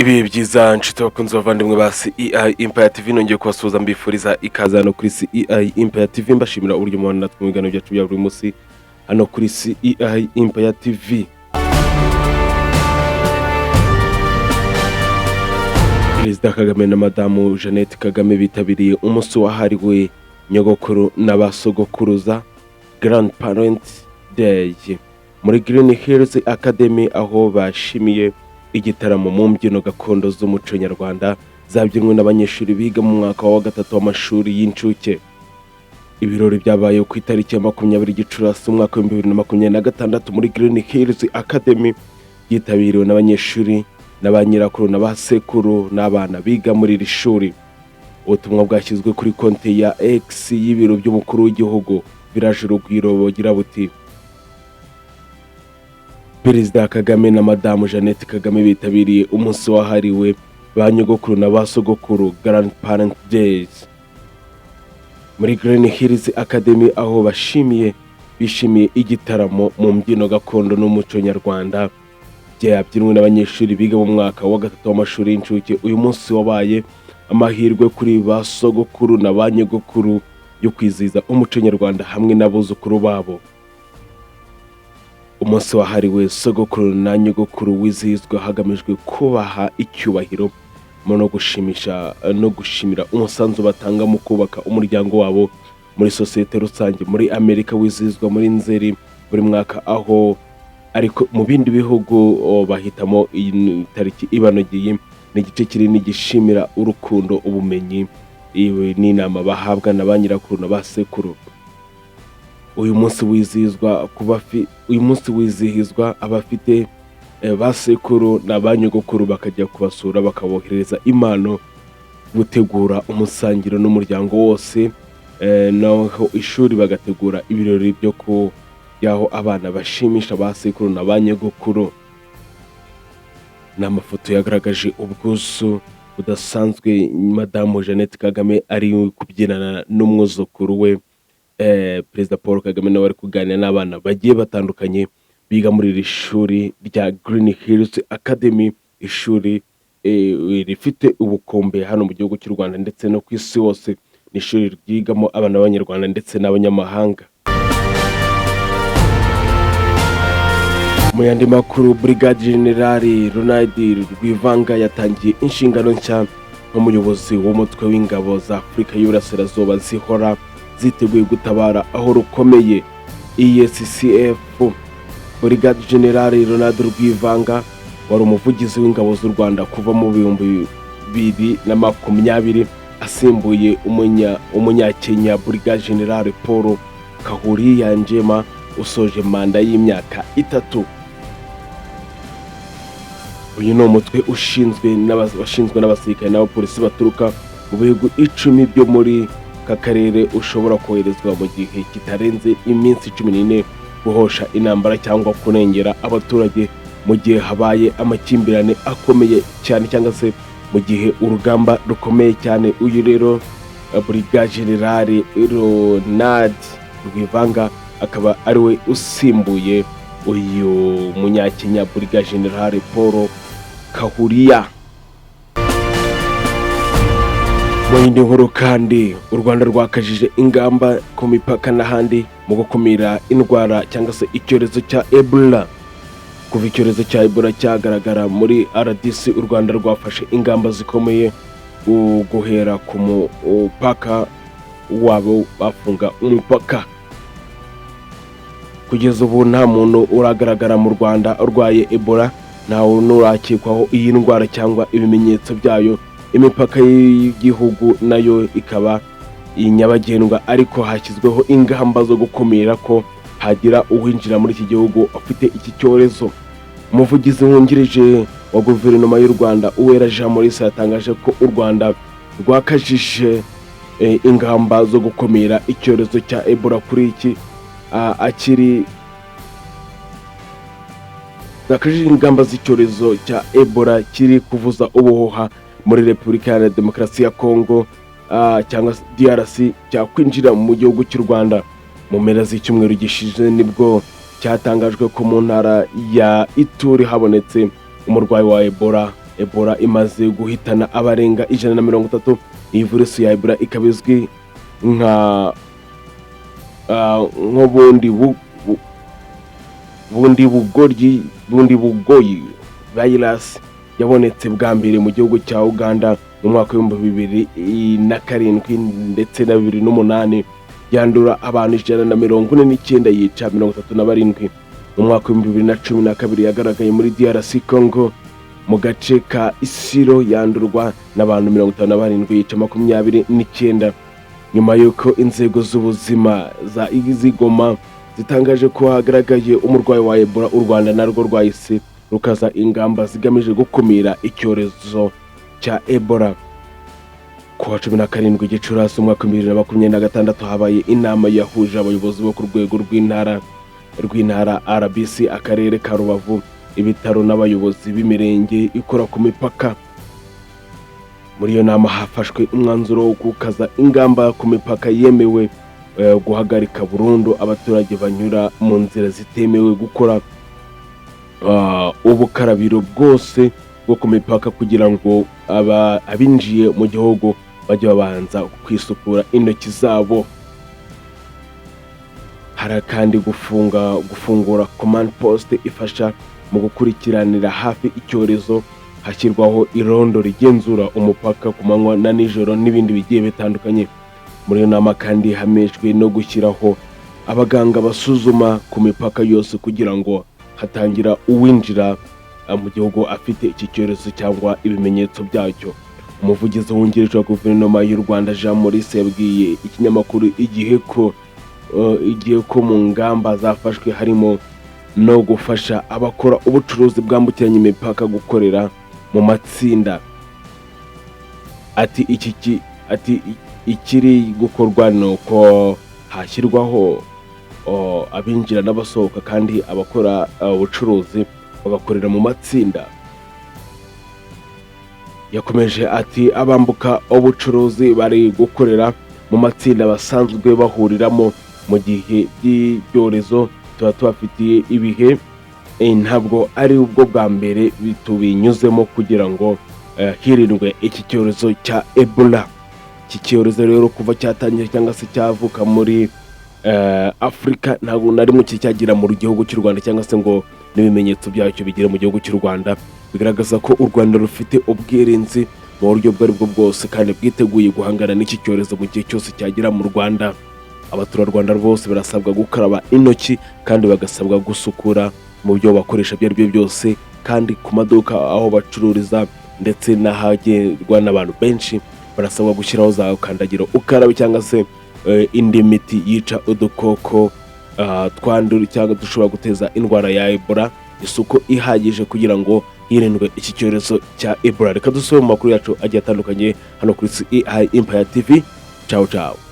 Ibi byiza nshuti bakunze bavandimwe ba CEI Empire TV nongeye kubasuhuza mbifuriza ikaze hano kuri CEI Empire TV mbashimira uburyo mubana natwe mu biganiro byacu bya buri munsi hano kuri CEI Empire TV. Perezida Kagame na Madamu Jeannette Kagame bitabiriye umunsi wahariwe nyogokuru n'abasogokuruza Grandparents Day muri Green Hills Academy, aho bashimiye igitaramo mu mbyino gakondo z'umuco nyarwanda zabyinwe n'abanyeshuri biga mu mwaka wa gatatu w'amashuri y'incuke. Ibirori byabaye ku itariki ya 20 Gicurasi umwaka wa 2026 muri Green Hills Academy, yitabiriwe n'abanyeshuri n'abanyirakuru n'abasekuru n'abana biga muri iri shuri. Ubutumwa bwashyizwe kuri konti ya X y'ibiro by'umukuru w'igihugu biraje urugwiro bugira buti: Perezida Kagame na Madamu Jeannette Kagame bitabiriye umunsi wahariwe ba nyogokuru n'abasogokuru Grandparent Days muri Green Hills Academy, aho bishimiye igitaramo mu mbyino gakondo n'umuco nyarwanda byabyinwe n'abanyeshuri biga mu mwaka wa gatatu w'amashuri y'incuke. Uyu munsi wabaye amahirwe kuri ba sogokuru na ba nyogokuru yo kwizihiza umuco nyarwanda hamwe n'abuzukuru babo. Umunsi wahariwe sogokuru na nyogokuru wizihizwa hagamijwe kubaha icyubahiro no gushimira umusanzu batanga mu kubaka umuryango wabo muri sosiyete rusange. Muri Amerika wizihizwa muri Nzeri buri mwaka, aho ariko mu bindi bihugu bahitamo iyi tariki ibanogeye. N'igice kinini gishimira urukundo, ubumenyi n'inama bahabwa na ba nyirakuru na basekuru. Uyu munsi wizihizwa abafite basekuru na ba nyogokuru bakajya kubasura, bakabohereza impano, gutegura umusangiro n'umuryango wose, naho ishuri bagategura ibirori byo yaho abana bashimisha basekuru na ba nyogokuru. N'amafoto yagaragaje ubwuzu budasanzwe Madamu Jeannette Kagame ari kubyinana n'umwuzukuru we Perezida Paul Kagame nawe ari kuganira n'abana bagiye batandukanye biga muri iri shuri rya Green Hills Academy, ishuri rifite ubukombe hano mu gihugu cy'u Rwanda ndetse no ku isi hose. Ni ishuri ryigamo abana b'abanyarwanda ndetse n'abanyamahanga. Mu yandi makuru, Brigade General Ronald Rwivanga yatangiye inshingano nshya nk'umuyobozi w'umutwe w'ingabo za Afurika y'Uburasirazuba zihora ziteguye gutabara aho rukomeye ESCF. Brigade General Ronald Rwivanga wari umuvugizi w'ingabo z'u Rwanda kuva mu 2020 asimbuye umunyakenya Brigade General Paul Kahuriyanjema usoje manda y'imyaka 3. Uyu ni umutwe ushinzwe n'abasirikare n'abapolisi baturuka mu bihugu 10 byo muri karere ushobora koherezwa mu gihe kitarenze iminsi 14 guhosha intambara cyangwa kurengera abaturage mu gihe habaye amakimbirane akomeye cyane cyangwa se mu gihe urugamba rukomeye cyane. Uyu rero Brigade General Ronald Rwivanga akaba ari we usimbuye uyu munyakenya Brigade General Paul Kahuriya. Mu yindi nkuru kandi, u Rwanda rwakajije ingamba ku mipaka n'ahandi mu gukumira indwara cyangwa se icyorezo cya Ebola. Kuva icyorezo cya Ebola cyagaragara muri RDC, u Rwanda rwafashe ingamba zikomeye guhera ku mupaka wabo bafunga umupaka. Kugeza ubu nta muntu uragaragara mu Rwanda urwaye Ebola, ntawe nurakekwaho iyi ndwara cyangwa ibimenyetso byayo. Imipaka y'igihugu nayo ikaba nyabagendwa, ariko hashyizweho ingamba zo gukumira ko hagira uwinjira muri iki gihugu afite iki cyorezo. Umuvugizi wungirije wa guverinoma y'u Rwanda Uwera Jean Maurice yatangaje ko u Rwanda rwakajije ingamba zo gukumira icyorezo cya Ebola kuri iki zakajije ingamba z'icyorezo cya Ebola kiri kuvuza ubuhuha muri Repubulika ya Demokarasi ya Kongo cyangwa DRC cyakwinjira mu gihugu cy'u Rwanda. Mu mpera z'icyumweru gishize nibwo cyatangajwe ko mu ntara ya Ituri habonetse umurwayi wa Ebola Ebola imaze guhitana abarenga 130. Iyi virusi ya Ebola ikabizwi nka bundi bugoyi virus yabonetse bwa mbere mu gihugu cya Uganda mu mwaka wa 2007 ndetse na 2008, yandura abantu 149 yica 37. Mu mwaka wa 2012 yagaragaye muri DRC Congo mu gace ka Isiro, yandurwa n'abantu 57 yica 29. Nyuma yuko inzego z'ubuzima za Igoma zitangaje ko hagaragaye umurwayi wa Ebola, u Rwanda narwo rwahise rukaza ingamba zigamije gukumira icyorezo cya Ebola. Ku wa 17 Gicurasi umwaka wa 2026 habaye inama yahuje abayobozi bo ku rwego rw'intara RBC, akarere ka Rubavu, ibitaro n'abayobozi b'imirenge ikora ku mipaka. Muri iyo nama hafashwe umwanzuro wo gukaza ingamba ku mipaka, yemewe guhagarika burundu abaturage banyura mu nzira zitemewe, gukora ubukarabiro bwose bwo ku mipaka kugira ngo abinjiye mu gihugu bajye babanza kwisukura intoki zabo. Hari kandi gufungura command post ifasha mu gukurikiranira hafi icyorezo, hashyirwaho irondo rigenzura umupaka ku manywa na nijoro n'ibindi bigiye bitandukanye. Muri iyo nama kandi hamejwe no gushyiraho abaganga basuzuma ku mipaka yose kugira ngo hatangira uwinjira mu gihugu afite iki cyorezo cyangwa ibimenyetso byacyo. Umuvugizi wungirije wa guverinoma y'u Rwanda Jean Maurice yabwiye ikinyamakuru igihe ko mu ngamba zafashwe harimo no gufasha abakora ubucuruzi bwambukiranya imipaka gukorera mu matsinda. Ati ikiri gukorwa nuko hashyirwaho abinjira n'abasohoka kandi abakora ubucuruzi bagakorera mu matsinda. Yakomeje ati abambuka ubucuruzi bari gukorera mu matsinda basanzwe bahuriramo mu gihe by'ibyorezo tuba tubafitiye ibihe, ntabwo ari ubwo bwa mbere tubinyuzemo kugira ngo hirindwe iki cyorezo cya Ebola. Iki cyorezo rero kuva cyatangira cyangwa se cyavuka muri Afrika ntabwo na rimwe cyagira mu gihugu cy'u Rwanda cyangwa se ngo n'ibimenyetso byacyo bigere mu gihugu cy'u Rwanda, bigaragaza ko u Rwanda rufite ubwirinzi mu buryo bwo aribwo bwose kandi bwiteguye guhangana n'iki cyorezo mu gihe cyose cyagira mu Rwanda. Abaturarwanda bose barasabwa gukaraba intoki kandi bagasabwa gusukura mu byo bakoresha ibyo aribyo byose, kandi ku maduka aho bacururiza ndetse n'ahagerwa n'abantu benshi barasabwa gushyiraho za kandagira ukarabe cyangwa se indi miti yica udukoko twandura cyangwa dushobora guteza indwara ya Ebola, isuku ihagije kugira ngo hirindwe iki cyorezo cya Ebola. Reka dusubire mu makuru yacu agiye atandukanye hano kuri Empire TV. Ciao ciao.